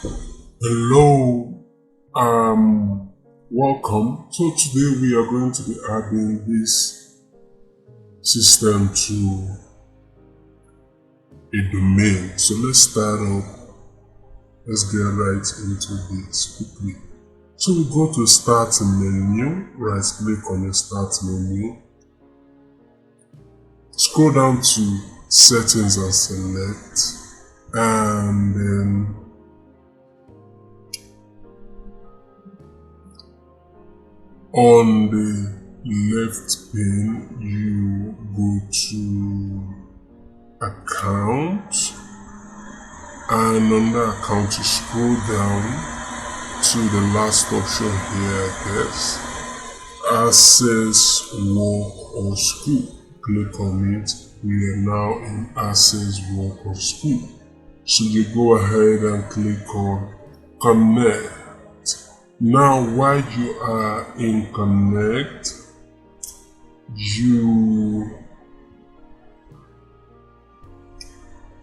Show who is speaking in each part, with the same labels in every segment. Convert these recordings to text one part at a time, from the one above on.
Speaker 1: Hello, welcome. So today we are going to be adding this system to a domain. So let's start up. Let's get right into this quickly. So we go to Start menu, right click on the Start menu, scroll down to Settings and select, and then on the left pane you go to Account, and on the account you scroll down to the last option here, I guess, Access Work or School. Click on it. We are now in Access Work or School. So you go ahead and click on Connect. Now while you are in Connect, you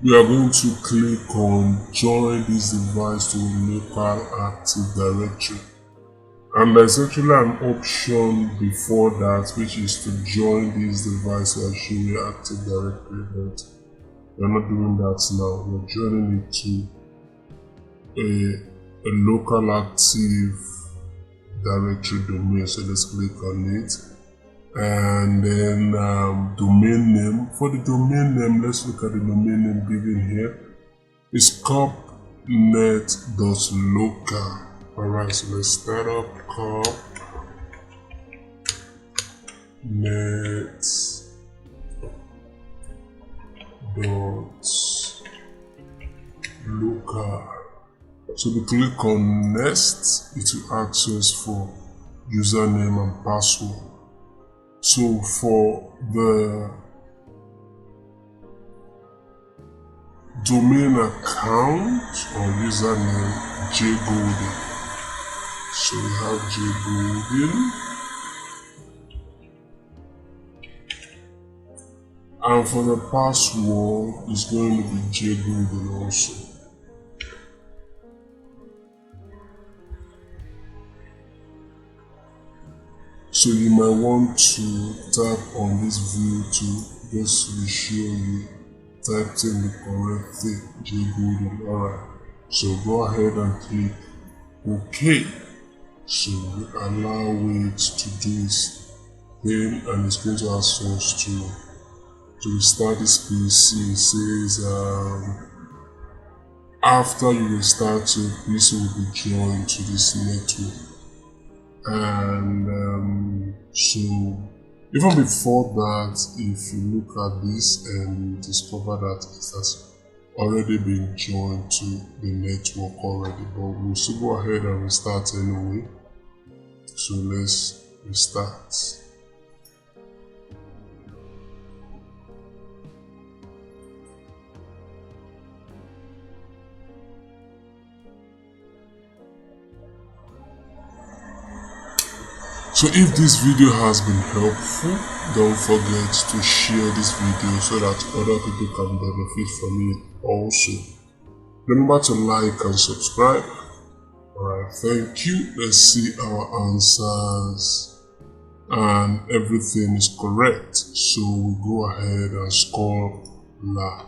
Speaker 1: are going to click on Join this device to local Active Directory. And there's actually an option before that, which is to join this device to show you Active Directory, but we're not doing that now. We're joining it to a local Active Directory domain. So let's click on it, and then domain name. For the domain name, let's look at the domain name given here. It's compnet.local. Alright, so let's start up compnet.local. So we click on Next. It will ask us for username and password. So for the domain account or username, JGolden. So we have JGolden, and for the password it's going to be JGolden also. So you might want to tap on this view to just be sure you typed in the correct thing, JGolden. Alright, so go ahead and click OK. So we allow it to do its thing, and it's going to ask us to restart this PC. It says after you restart your PC will be joined to this network. And so even before that, if you look at this and you discover that it has already been joined to the network already, but we'll still go ahead and restart anyway. So let's restart. So if this video has been helpful, don't forget to share this video so that other people can benefit from it also. Remember to like and subscribe. Alright, thank you. Let's see our answers, and everything is correct. So we go ahead and score La.